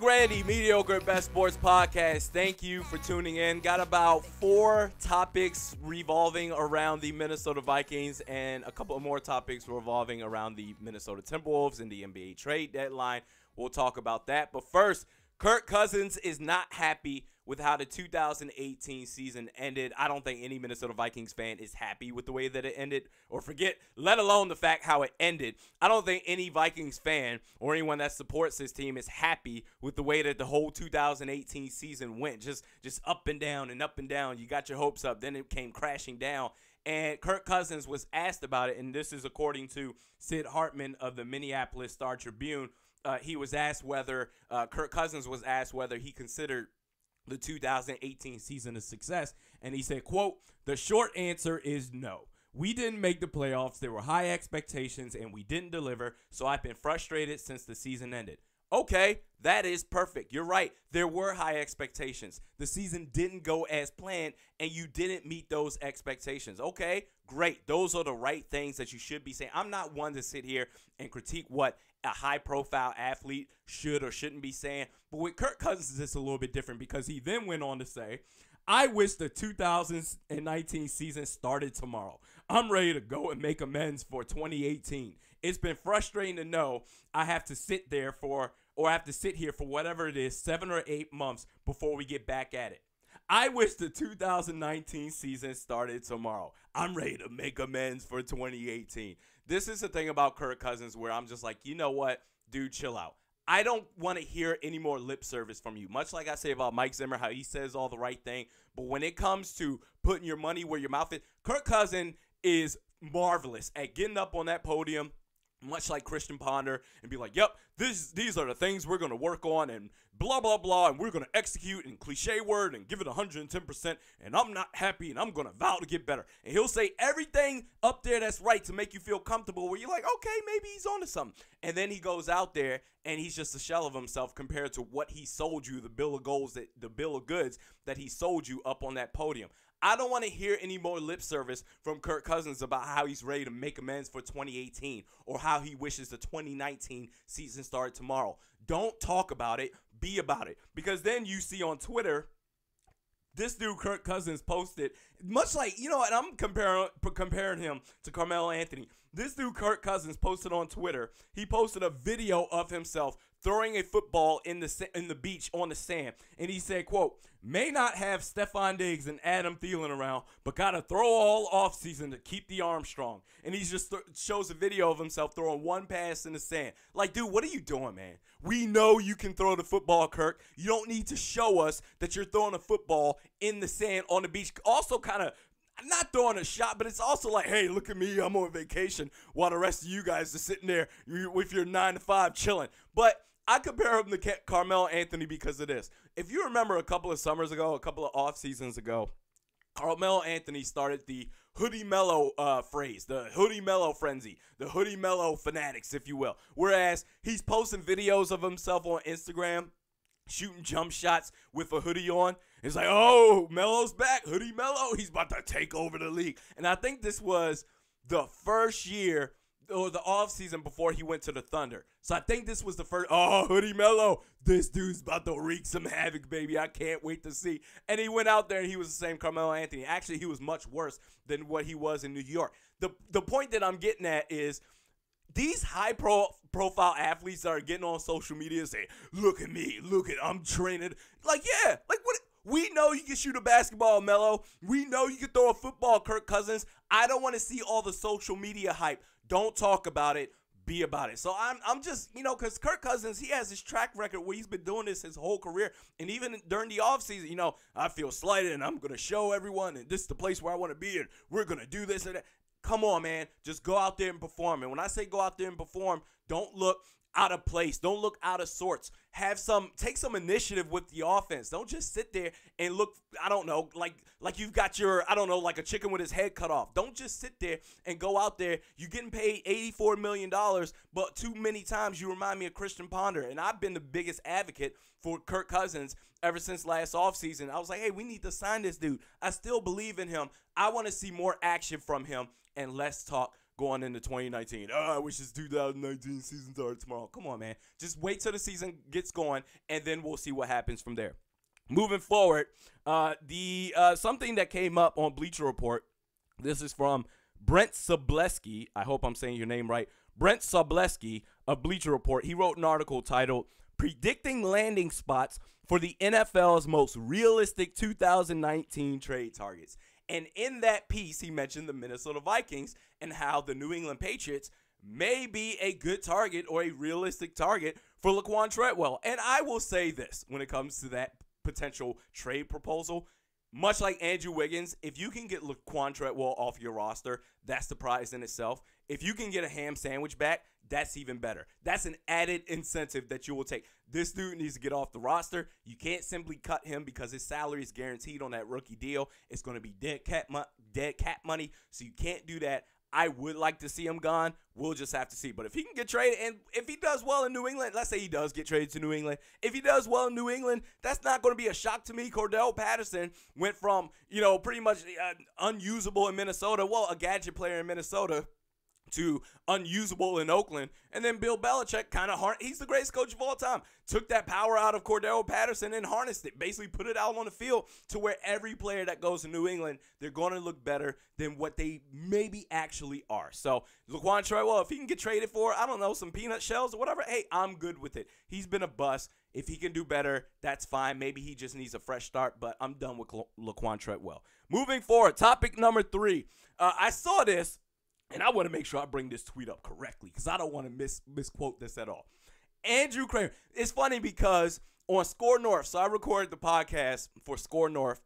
Grandy, Mediokr Best Sports Podcast. Thank you for tuning in. Got about 4 topics revolving around the Minnesota Vikings and a couple of more topics revolving around the Minnesota Timberwolves and the NBA trade deadline. We'll talk about that. But first, Kirk Cousins is not happy with how the 2018 season ended. I don't think any Minnesota Vikings fan is happy with the way that it ended, or forget, let alone the fact how it ended. I don't think any Vikings fan or anyone that supports this team is happy with the way that the whole 2018 season went. Just up and down and up and down. You got your hopes up, then it came crashing down. And Kirk Cousins was asked about it, and this is according to Sid Hartman of the Minneapolis Star-Tribune. He was asked whether Kirk Cousins was asked whether he considered the 2018 season a success, and he said, quote, "The short answer is no. We didn't make the playoffs. There were high expectations, and we didn't deliver, so I've been frustrated since the season ended." Okay, that is perfect. You're right. There were high expectations. The season didn't go as planned, and you didn't meet those expectations. Okay, great. Those are the right things that you should be saying. I'm not one to sit here and critique what a high-profile athlete should or shouldn't be saying. But with Kirk Cousins, it's a little bit different because he then went on to say, "I wish the 2019 season started tomorrow. I'm ready to go and make amends for 2018. It's been frustrating to know I have to sit here for whatever it is, 7 or 8 months before we get back at it. I wish the 2019 season started tomorrow. I'm ready to make amends for 2018. This is the thing about Kirk Cousins where I'm just like, you know what, dude, chill out. I don't want to hear any more lip service from you. Much like I say about Mike Zimmer, how he says all the right thing. But when it comes to putting your money where your mouth is, Kirk Cousins is marvelous at getting up on that podium, much like Christian Ponder, and be like, yep, these are the things we're going to work on, and blah, blah, blah, and we're going to execute in cliche word and give it 110%, and I'm not happy, and I'm going to vow to get better. And he'll say everything up there that's right to make you feel comfortable, where you're like, okay, maybe he's onto something. And then he goes out there, and he's just a shell of himself compared to what he sold you, the bill of goods that he sold you up on that podium. I don't want to hear any more lip service from Kirk Cousins about how he's ready to make amends for 2018 or how he wishes the 2019 season started tomorrow. Don't talk about it. Be about it. Because then you see on Twitter, this dude Kirk Cousins posted, much like, and I'm comparing him to Carmelo Anthony. This dude Kirk Cousins posted on Twitter, he posted a video of himself throwing a football in the beach on the sand. And he said, quote, "May not have Stephon Diggs and Adam Thielen around, but got to throw all offseason to keep the arm strong." And he just shows a video of himself throwing one pass in the sand. Like, dude, what are you doing, man? We know you can throw the football, Kirk. You don't need to show us that you're throwing a football in the sand on the beach. Also kind of not throwing a shot, but it's also like, hey, look at me. I'm on vacation while the rest of you guys are sitting there with your 9 to 5 chilling. But I compare him to Carmelo Anthony because of this. If you remember a couple of summers ago, a couple of off seasons ago, Carmelo Anthony started the Hoodie Mellow phrase, the Hoodie Mellow frenzy, the Hoodie Mellow fanatics, if you will. Whereas he's posting videos of himself on Instagram shooting jump shots with a hoodie on. It's like, oh, Melo's back, Hoodie Mellow. He's about to take over the league. And I think this was the first year or the offseason before he went to the Thunder. So I think this was the first, Hoodie Mellow, this dude's about to wreak some havoc, baby. I can't wait to see. And he went out there and he was the same Carmelo Anthony. Actually, he was much worse than what he was in New York. The point that I'm getting at is these high-profile athletes that are getting on social media and say, look at me, I'm training. Like, yeah, like what? We know you can shoot a basketball, Melo. We know you can throw a football, Kirk Cousins. I don't want to see all the social media hype. Don't talk about it. Be about it. So I'm just, because Kirk Cousins, he has his track record where he's been doing this his whole career. And even during the offseason, I feel slighted and I'm going to show everyone and this is the place where I want to be and we're going to do this and that. Come on, man. Just go out there and perform. And when I say go out there and perform, don't look out of place. Don't look out of sorts. Take some initiative with the offense. Don't just sit there and look, I don't know, like you've got your, I don't know, like a chicken with his head cut off. Don't just sit there and go out there. You're getting paid $84 million, but too many times you remind me of Christian Ponder. And I've been the biggest advocate for Kirk Cousins ever since last offseason. I was like, hey, we need to sign this dude. I still believe in him. I want to see more action from him and less talk going into 2019. I wish this 2019 season started tomorrow. Come on, man. Just wait till the season gets going, and then we'll see what happens from there. Moving forward, something that came up on Bleacher Report, this is from Brent Sobleski. I hope I'm saying your name right. Brent Sobleski of Bleacher Report. He wrote an article titled Predicting Landing Spots for the NFL's Most Realistic 2019 Trade Targets. And in that piece, he mentioned the Minnesota Vikings and how the New England Patriots may be a good target or a realistic target for Laquan Treadwell. And I will say this when it comes to that potential trade proposal. Much like Andrew Wiggins, if you can get Laquan Treadwell off your roster, that's the prize in itself. If you can get a ham sandwich back, that's even better. That's an added incentive that you will take. This dude needs to get off the roster. You can't simply cut him because his salary is guaranteed on that rookie deal. It's going to be dead cap money, so you can't do that. I would like to see him gone. We'll just have to see. But if he can get traded, and if he does well in New England, let's say he does get traded to New England. If he does well in New England, that's not going to be a shock to me. Cordell Patterson went from, pretty much unusable in Minnesota, a gadget player in Minnesota, to unusable in Oakland. And then Bill Belichick he's the greatest coach of all time, took that power out of Cordell Patterson and harnessed it, basically put it out on the field to where every player that goes to New England, they're going to look better than what they maybe actually are. So Laquan Treadwell, if he can get traded for, I don't know, some peanut shells or whatever, hey, I'm good with it. He's been a bust. If he can do better, that's fine. Maybe he just needs a fresh start, but I'm done with Laquan Treadwell. Moving forward, topic number 3. I saw this, and I want to make sure I bring this tweet up correctly because I don't want to misquote this at all. Andrew Kramer. It's funny because on Score North, so I recorded the podcast for Score North.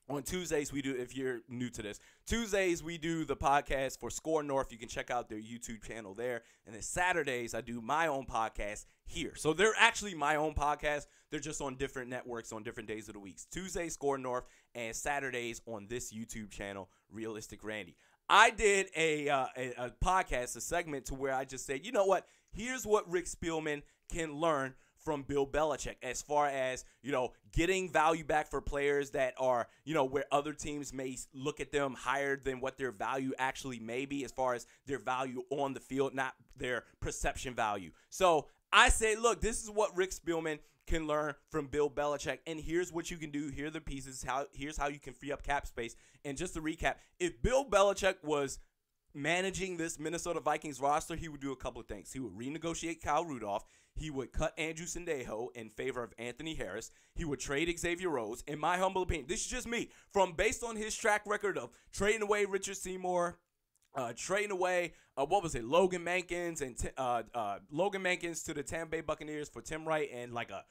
On Tuesdays, we do, if you're new to this, Tuesdays we do the podcast for Score North. You can check out their YouTube channel there. And then Saturdays, I do my own podcast here. So they're actually my own podcast. They're just on different networks on different days of the week. Tuesdays, Score North, and Saturdays on this YouTube channel, Realistic Randy. I did a podcast, a segment to where I just said, you know what? Here's what Rick Spielman can learn from Bill Belichick as far as, getting value back for players that are, where other teams may look at them higher than what their value actually may be as far as their value on the field, not their perception value. So I said, look, this is what Rick Spielman can learn from Bill Belichick, and here's what you can do. Here are the pieces. Here's how you can free up cap space. And just to recap, if Bill Belichick was managing this Minnesota Vikings roster, he would do a couple of things. He would renegotiate Kyle Rudolph. He would cut Andrew Sendejo in favor of Anthony Harris. He would trade Xavier Rhodes. In my humble opinion, this is just me, based on his track record of trading away Richard Seymour, trading away, Logan Mankins Logan Mankins to the Tampa Bay Buccaneers for Tim Wright and like a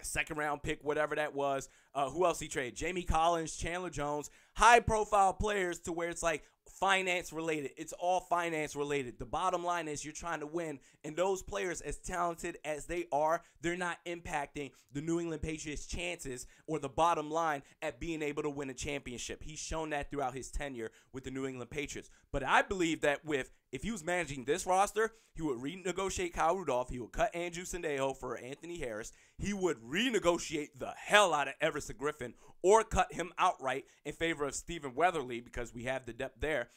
second round pick, whatever that was. Who else he traded? Jamie Collins, Chandler Jones, high profile players to where it's like finance related. It's all finance related. The bottom line is you're trying to win, and those players, as talented as they are, they're not impacting the New England Patriots' chances or the bottom line at being able to win a championship. He's shown that throughout his tenure with the New England Patriots. But I believe that if he was managing this roster, he would renegotiate Kyle Rudolph. He would cut Andrew Sendejo for Anthony Harris. He would renegotiate the hell out of Everson Griffin or cut him outright in favor of Stephen Weatherly because we have the depth there.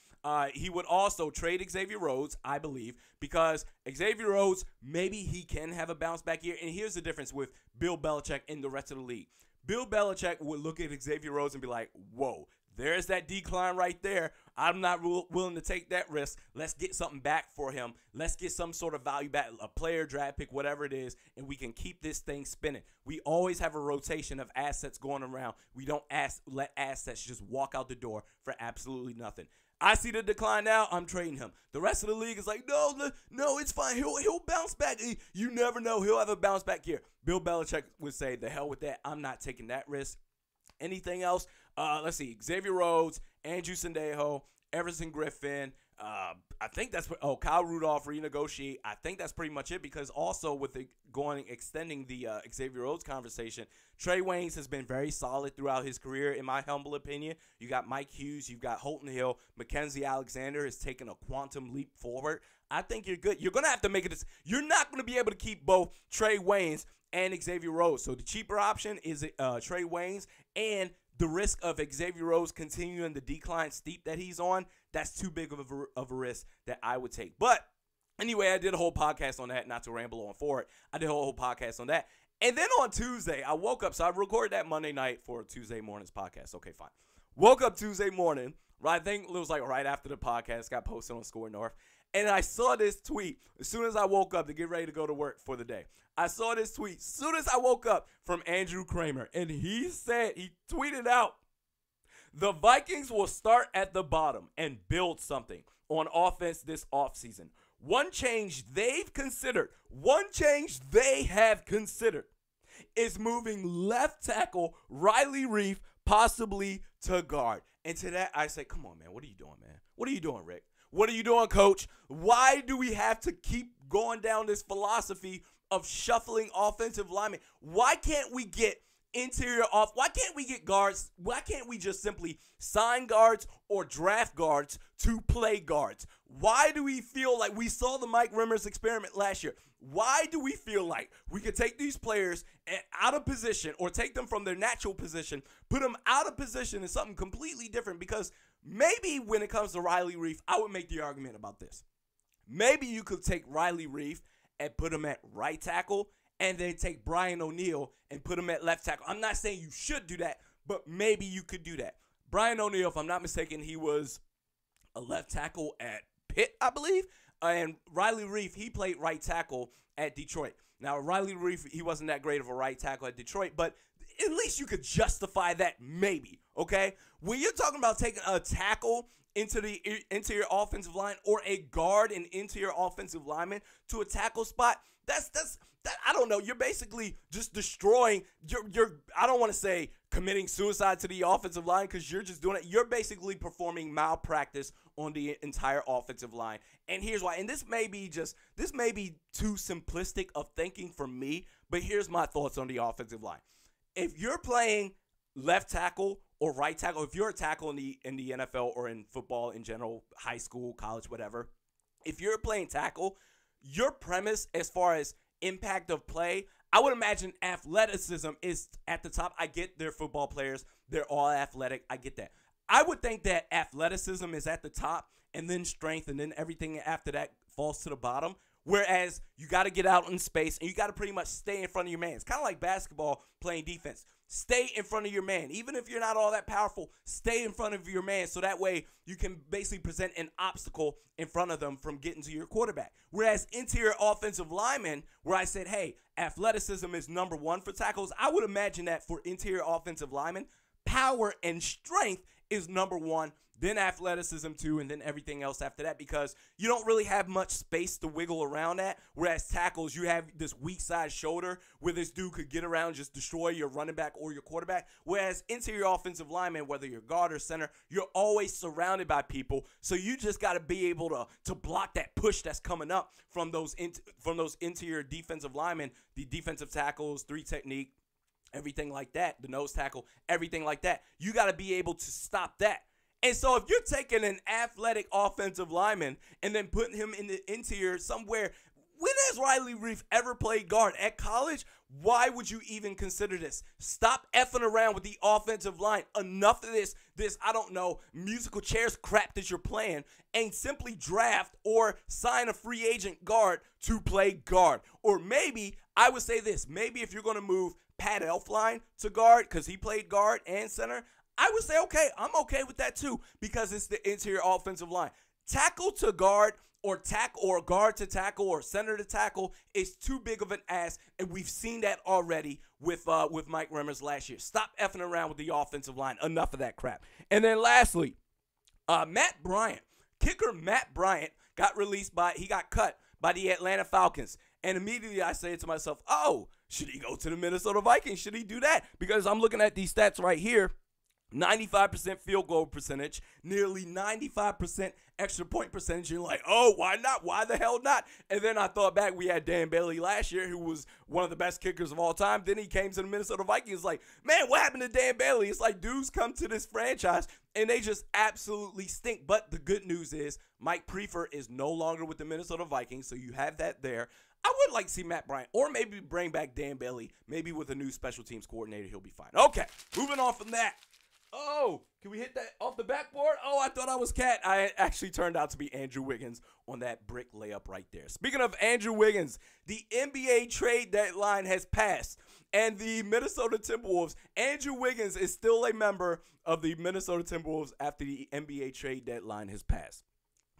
He would also trade Xavier Rhodes, I believe, because Xavier Rhodes, maybe he can have a bounce back year. And here's the difference with Bill Belichick and the rest of the league. Bill Belichick would look at Xavier Rhodes and be like, whoa, there's that decline right there. I'm not willing to take that risk. Let's get something back for him. Let's get some sort of value back, a player, draft pick, whatever it is, and we can keep this thing spinning. We always have a rotation of assets going around. We don't let assets just walk out the door for absolutely nothing. I see the decline now. I'm trading him. The rest of the league is like, no, it's fine. He'll bounce back. You never know. He'll have a bounce back here. Bill Belichick would say, the hell with that. I'm not taking that risk. Anything else? Let's see. Xavier Rhodes, Andrew Sendejo, Everson Griffin. I think that's what. Kyle Rudolph renegotiate. I think that's pretty much it because also with extending the Xavier Rhodes conversation, Trey Waynes has been very solid throughout his career, in my humble opinion. You got Mike Hughes, you've got Holton Hill, Mackenzie Alexander has taken a quantum leap forward. I think you're good. You're gonna have to make it. You're not gonna be able to keep both Trey Waynes and Xavier Rhodes. So the cheaper option is Trey Waynes, and the risk of Xavier Rhodes continuing the decline steep that he's on, that's too big of a risk that I would take. But anyway, I did a whole podcast on that, not to ramble on for it. I did a whole podcast on that. And then on Tuesday, I woke up. So I recorded that Monday night for Tuesday morning's podcast. Okay, fine. Woke up Tuesday morning. Right, I think it was like right after the podcast got posted on Score North. And I saw this tweet as soon as I woke up to get ready to go to work for the day. I saw this tweet as soon as I woke up from Andrew Kramer. And he tweeted out, the Vikings will start at the bottom and build something on offense this offseason. One change they have considered is moving left tackle Riley Reiff possibly to guard. And to that, I say, come on, man. What are you doing, man? What are you doing, Rick? What are you doing, coach? Why do we have to keep going down this philosophy of shuffling offensive linemen? Why can't we get interior off? Why can't we get guards? Why can't we just simply sign guards or draft guards to play guards? Why do we feel like we saw the Mike Rimmers experiment last year? Why do we feel like we could take these players out of position or take them from their natural position, put them out of position in something completely different? Because maybe when it comes to Riley Reiff, I would make the argument about this. Maybe you could take Riley Reiff and put him at right tackle and then take Brian O'Neill and put him at left tackle. I'm not saying you should do that, but maybe you could do that. Brian O'Neill, if I'm not mistaken, he was a left tackle at Pitt, I believe. And Riley Reiff, he played right tackle at Detroit. Now, Riley Reiff, he wasn't that great of a right tackle at Detroit, but at least you could justify that maybe, okay? When you're talking about taking a tackle into the interior offensive line or a guard and interior offensive lineman to a tackle spot, that I don't know. You're basically just destroying. You're I don't want to say committing suicide to the offensive line because you're just doing it. You're basically performing malpractice on the entire offensive line. And here's why. And this may be too simplistic of thinking for me, but here's my thoughts on the offensive line. If you're playing left tackle or right tackle, if you're a tackle in the NFL or in football in general, high school, college, whatever, if you're playing tackle, your premise as far as impact of play, I would imagine athleticism is at the top. I get they're football players. They're all athletic. I get that. I would think that athleticism is at the top and then strength and then everything after that falls to the bottom. Whereas you got to get out in space and you got to pretty much stay in front of your man. It's kind of like basketball playing defense. Stay in front of your man. Even if you're not all that powerful, stay in front of your man so that way you can basically present an obstacle in front of them from getting to your quarterback. Whereas interior offensive linemen, where I said, hey, athleticism is number one for tackles, I would imagine that for interior offensive linemen, power and strength is number one, then athleticism too, and then everything else after that because you don't really have much space to wiggle around at. Whereas tackles, you have this weak side shoulder where this dude could get around and just destroy your running back or your quarterback. Whereas interior offensive linemen, whether you're guard or center, you're always surrounded by people. So you just got to be able to block that push that's coming up from those interior defensive linemen, the defensive tackles, three technique, everything like that, the nose tackle, everything like that. You got to be able to stop that. And so if you're taking an athletic offensive lineman and then putting him in the interior somewhere, when has Riley Reiff ever played guard? At college? Why would you even consider this? Stop effing around with the offensive line. Enough of this, I don't know, musical chairs crap that you're playing, and simply draft or sign a free agent guard to play guard. Or maybe, I would say this, maybe if you're going to move Pat Elflein to guard because he played guard and center, I would say, okay, I'm okay with that too because it's the interior offensive line. Tackle to guard or guard to tackle or center to tackle is too big of an ask, and we've seen that already with Mike Rimmers last year. Stop effing around with the offensive line. Enough of that crap. And then lastly, Matt Bryant. Kicker Matt Bryant got cut by the Atlanta Falcons. And immediately I say to myself, oh, should he go to the Minnesota Vikings? Should he do that? Because I'm looking at these stats right here. 95% field goal percentage, nearly 95% extra point percentage. You're like, oh, why not? Why the hell not? And then I thought back, we had Dan Bailey last year, who was one of the best kickers of all time. Then he came to the Minnesota Vikings. Like, man, what happened to Dan Bailey? It's like dudes come to this franchise and they just absolutely stink. But the good news is Mike Prefer is no longer with the Minnesota Vikings, so you have that there. I would like to see Matt Bryant, or maybe bring back Dan Bailey. Maybe with a new special teams coordinator, he'll be fine. Okay, moving on from that. Oh, can we hit that off the backboard? Oh, I thought I was Cat. I actually turned out to be Andrew Wiggins on that brick layup right there. Speaking of Andrew Wiggins, the NBA trade deadline has passed. And the Minnesota Timberwolves, Andrew Wiggins is still a member of the Minnesota Timberwolves after the NBA trade deadline has passed.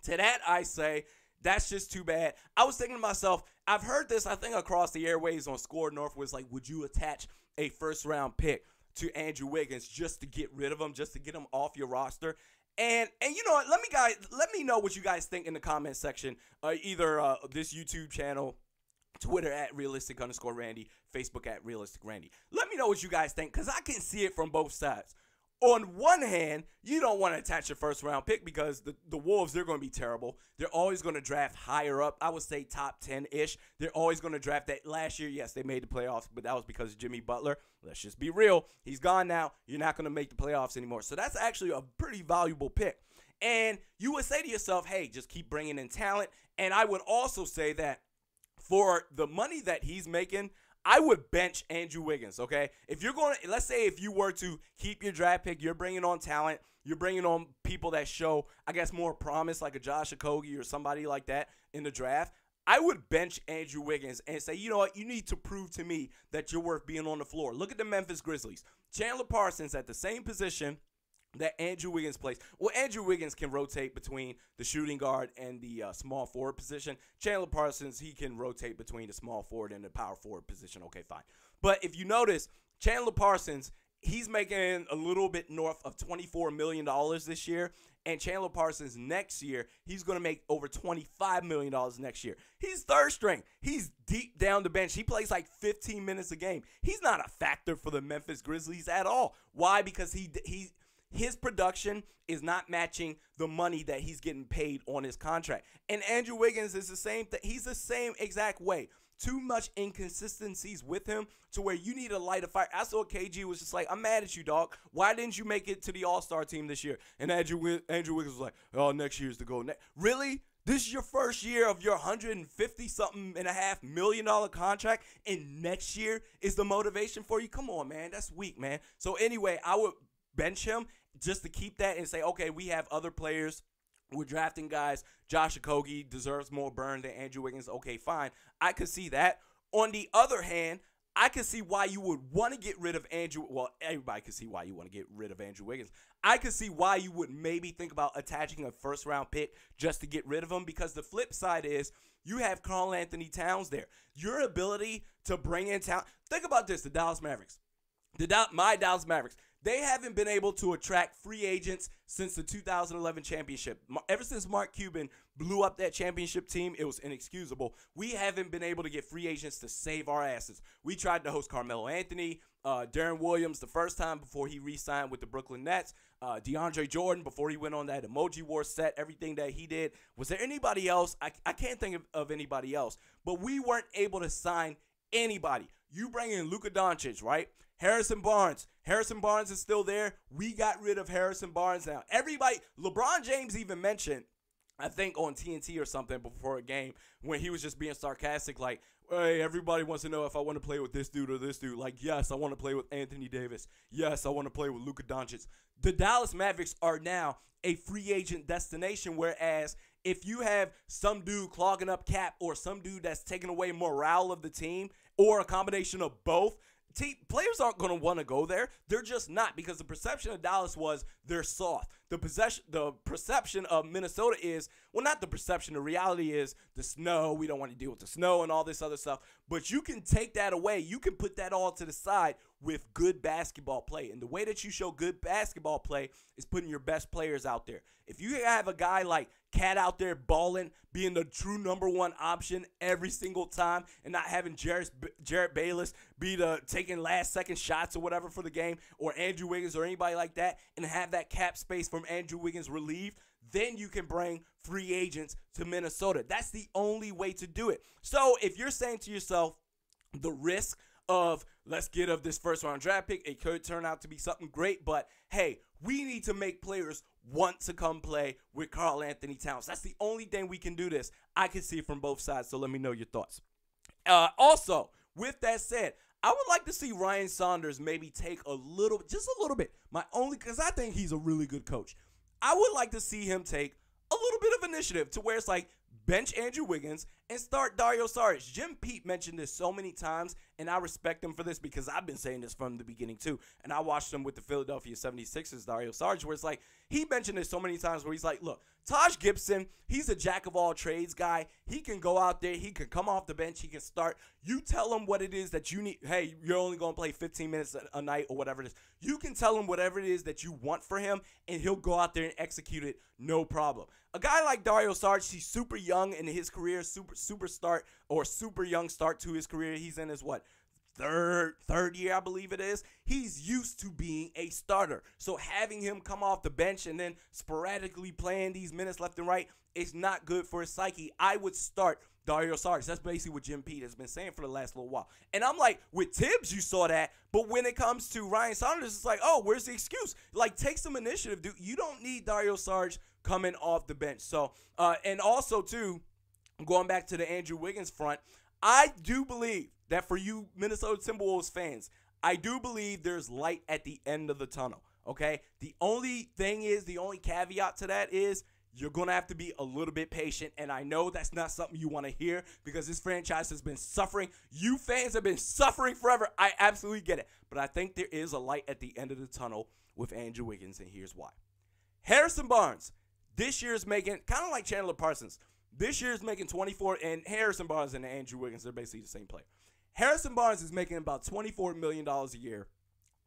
To that, I say, that's just too bad. I was thinking to myself, I've heard this, I think, across the airwaves on Score North, was like, would you attach a first-round pick to Andrew Wiggins just to get rid of him, just to get him off your roster? And you know what, let me know what you guys think in the comment section, either this YouTube channel, Twitter at realistic_Randy, Facebook at realisticrandy. Let me know what you guys think, because I can see it from both sides. On one hand, you don't want to attach your first-round pick because the Wolves, they're going to be terrible. They're always going to draft higher up. I would say top 10-ish. They're always going to draft that. Last year, yes, they made the playoffs, but that was because of Jimmy Butler. Let's just be real. He's gone now. You're not going to make the playoffs anymore. So that's actually a pretty valuable pick. And you would say to yourself, hey, just keep bringing in talent. And I would also say that for the money that he's making, I would bench Andrew Wiggins, okay? If you're going to, let's say if you were to keep your draft pick, you're bringing on talent, you're bringing on people that show, I guess, more promise, like a Josh Okogie or somebody like that in the draft, I would bench Andrew Wiggins and say, you know what, you need to prove to me that you're worth being on the floor. Look at the Memphis Grizzlies. Chandler Parsons at the same position that Andrew Wiggins plays. Well, Andrew Wiggins can rotate between the shooting guard and the small forward position. Chandler Parsons, he can rotate between the small forward and the power forward position. Okay, fine. But if you notice, Chandler Parsons, he's making a little bit north of $24 million this year. And Chandler Parsons next year, he's going to make over $25 million next year. He's third string. He's deep down the bench. He plays like 15 minutes a game. He's not a factor for the Memphis Grizzlies at all. Why? Because his production is not matching the money that he's getting paid on his contract. And Andrew Wiggins is the same thing. He's the same exact way. Too much inconsistencies with him to where you need to light a fire. I saw KG was just like, I'm mad at you, dog. Why didn't you make it to the All-Star team this year? And Andrew Wiggins was like, oh, next year's the goal. Really? This is your first year of your $150-something.5 million contract, and next year is the motivation for you? Come on, man. That's weak, man. So anyway, I would bench him just to keep that and say, okay, we have other players. We're drafting guys. Josh Okogie deserves more burn than Andrew Wiggins. Okay, fine. I could see that. On the other hand, I could see why you would want to get rid of Andrew. Well, everybody could see why you want to get rid of Andrew Wiggins. I could see why you would maybe think about attaching a first-round pick just to get rid of him, because the flip side is you have Karl-Anthony Towns there. Your ability to bring in talent. Think about this, the Dallas Mavericks. My Dallas Mavericks. They haven't been able to attract free agents since the 2011 championship. Ever since Mark Cuban blew up that championship team, it was inexcusable. We haven't been able to get free agents to save our asses. We tried to host Carmelo Anthony, Darren Williams the first time before he re-signed with the Brooklyn Nets, DeAndre Jordan before he went on that Emoji War set, everything that he did. Was there anybody else? I can't think of anybody else. But we weren't able to sign anybody. You bring in Luka Doncic, right? Harrison Barnes. Harrison Barnes is still there. We got rid of Harrison Barnes now. Everybody, LeBron James even mentioned, I think on TNT or something before a game, when he was just being sarcastic, like, hey, everybody wants to know if I want to play with this dude or this dude. Like, yes, I want to play with Anthony Davis. Yes, I want to play with Luka Doncic. The Dallas Mavericks are now a free agent destination, whereas if you have some dude clogging up cap or some dude that's taking away morale of the team or a combination of both, players aren't going to want to go there. They're just not, because the perception of Dallas was they're soft. The perception of Minnesota is, well, not the perception. The reality is the snow. We don't want to deal with the snow and all this other stuff. But you can take that away. You can put that all to the side with good basketball play. And the way that you show good basketball play is putting your best players out there. If you have a guy like Cat out there balling, being the true number one option every single time, and not having Jarrett Bayless be the taking last-second shots or whatever for the game, or Andrew Wiggins or anybody like that, and have that cap space from Andrew Wiggins relieved, then you can bring free agents to Minnesota. That's the only way to do it. So if you're saying to yourself, the risk of let's get of this first-round draft pick, it could turn out to be something great, but hey, we need to make players want to come play with Karl-Anthony Towns. That's the only thing we can do this. I can see it from both sides, so let me know your thoughts. Also, with that said, I would like to see Ryan Saunders maybe take just a little bit. Because I think he's a really good coach. I would like to see him take a little bit of initiative to where it's like bench Andrew Wiggins and start Dario Saric. Jim Pete mentioned this so many times, and I respect him for this because I've been saying this from the beginning too. And I watched him with the Philadelphia 76ers, Dario Saric, where it's like he mentioned this so many times where he's like, look, Taj Gibson, he's a jack of all trades guy. He can go out there. He can come off the bench. He can start. You tell him what it is that you need. Hey, you're only going to play 15 minutes a night or whatever it is. You can tell him whatever it is that you want for him, and he'll go out there and execute it no problem. A guy like Dario Saric, he's super young in his career, super young start to his career. He's in his, third year, I believe it is. He's used to being a starter. So having him come off the bench and then sporadically playing these minutes left and right is not good for his psyche. I would start Dario Saric. That's basically what Jim Pete has been saying for the last little while. And I'm like, with Tibbs, you saw that. But when it comes to Ryan Saunders, it's like, oh, where's the excuse? Like, take some initiative, dude. You don't need Dario Saric coming off the bench. So, and also, too, going back to the Andrew Wiggins front, I do believe that for you Minnesota Timberwolves fans, I do believe there's light at the end of the tunnel, okay? The only caveat to that is you're going to have to be a little bit patient, and I know that's not something you want to hear because this franchise has been suffering. You fans have been suffering forever. I absolutely get it, but I think there is a light at the end of the tunnel with Andrew Wiggins, and here's why. Harrison Barnes this year is making, kind of like Chandler Parsons, this year is making 24, and Harrison Barnes and Andrew Wiggins, they're basically the same player. Harrison Barnes is making about $24 million a year.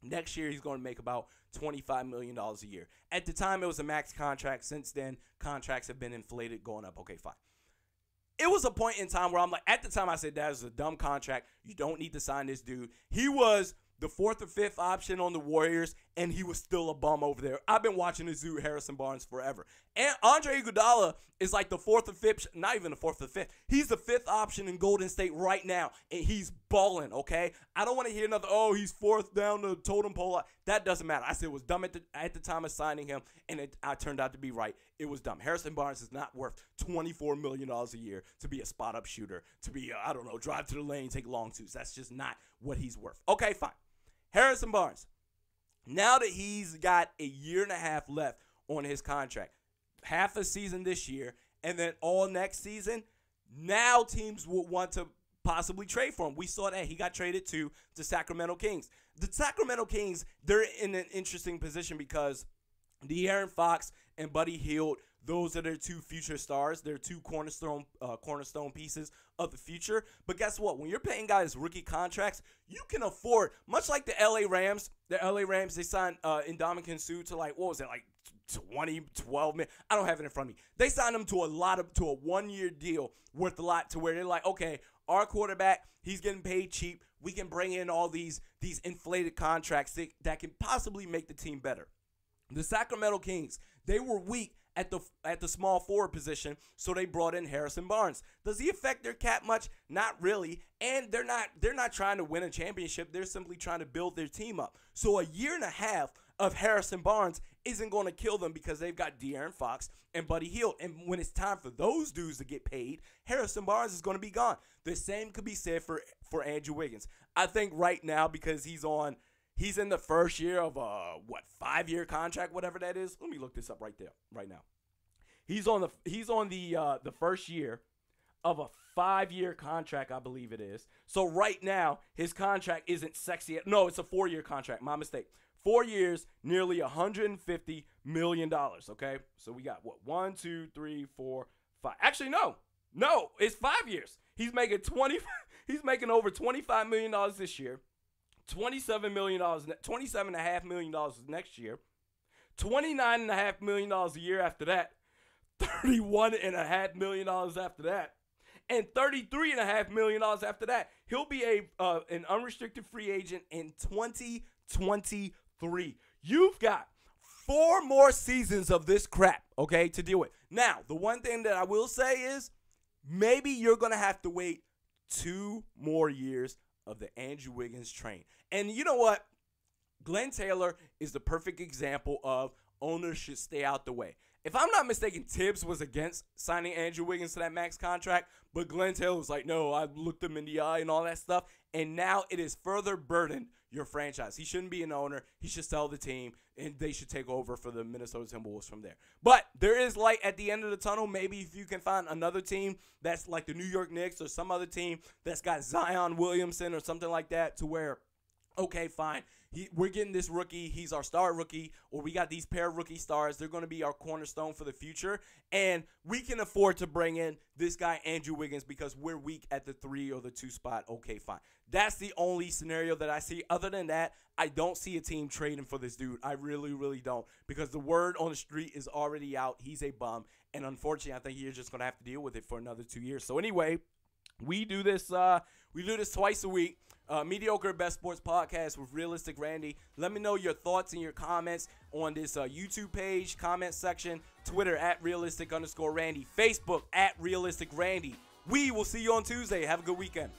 Next year, he's going to make about $25 million a year. At the time, it was a max contract. Since then, contracts have been inflated, going up. Okay, fine. It was a point in time where I'm like, at the time, I said, that is a dumb contract. You don't need to sign this dude. He was the fourth or fifth option on the Warriors, and he was still a bum over there. I've been watching this dude, Harrison Barnes, forever. And Andre Iguodala is like the fourth or fifth, not even the fourth or fifth. He's the fifth option in Golden State right now, and he's balling, okay? I don't want to hear another, oh, he's fourth down the totem pole. That doesn't matter. I said it was dumb at the time of signing him, and I turned out to be right. It was dumb. Harrison Barnes is not worth $24 million a year to be a spot-up shooter, to be, drive to the lane, take long twos. That's just not what he's worth. Okay, fine. Harrison Barnes, now that he's got a year and a half left on his contract, half a season this year, and then all next season, now teams will want to possibly trade for him. We saw that he got traded to the Sacramento Kings. The Sacramento Kings, they're in an interesting position because De'Aaron Fox and Buddy Hield, those are their two future stars. They're two cornerstone pieces of the future. But guess what? When you're paying guys rookie contracts, you can afford, much like the LA Rams. The LA Rams, they signed Ndamukong Suh to like 12 million. I don't have it in front of me. They signed him to a 1-year deal worth a lot to where they're like, okay, our quarterback, he's getting paid cheap. We can bring in all these inflated contracts that can possibly make the team better. The Sacramento Kings, they were weak at the small forward position, so they brought in Harrison Barnes. Does he affect their cap much? Not really. And they're not trying to win a championship. They're simply trying to build their team up. So a year and a half of Harrison Barnes isn't going to kill them because they've got De'Aaron Fox and Buddy Hield. And when it's time for those dudes to get paid, Harrison Barnes is going to be gone. The same could be said for Andrew Wiggins. I think right now, because he's in the first year of a 5-year contract, whatever that is. Let me look this up right now. He's on the first year of a 5-year contract, I believe it is. So right now, his contract isn't sexy. No, it's a 4-year contract. My mistake. 4 years, nearly $150 million. Okay, so we got 1, 2, 3, 4, 5. Actually, no, it's 5 years. He's making He's making over $25 million this year. $27.5 million next year, $29.5 million a year after that, $31.5 million after that, and $33.5 million after that. He'll be an unrestricted free agent in 2023. You've got 4 more seasons of this crap, okay, to deal with. Now, the one thing that I will say is maybe you're going to have to wait 2 more years of the Andrew Wiggins train. And you know what? Glenn Taylor is the perfect example of owners should stay out the way. If I'm not mistaken, Tibbs was against signing Andrew Wiggins to that max contract, but Glenn Taylor was like, no, I looked him in the eye and all that stuff. And now it is further burdened your franchise. He shouldn't be an owner. He should sell the team, and they should take over for the Minnesota Timberwolves from there. But there is light at the end of the tunnel. Maybe if you can find another team that's like the New York Knicks or some other team that's got Zion Williamson or something like that to where, okay, fine. We're getting this rookie. He's our star rookie, or we got these pair of rookie stars. They're going to be our cornerstone for the future, and we can afford to bring in this guy, Andrew Wiggins, because we're weak at the 3 or the 2 spot. Okay, fine. That's the only scenario that I see. Other than that, I don't see a team trading for this dude. I really, really don't, because the word on the street is already out. He's a bum, and unfortunately, I think you're just going to have to deal with it for another 2 years. So anyway, we do this twice a week. Mediokr Best Sports Podcast with Realistic Randy. Let me know your thoughts and your comments on this YouTube page, comment section, Twitter at Realistic_Randy, Facebook at Realistic Randy. We will see you on Tuesday. Have a good weekend.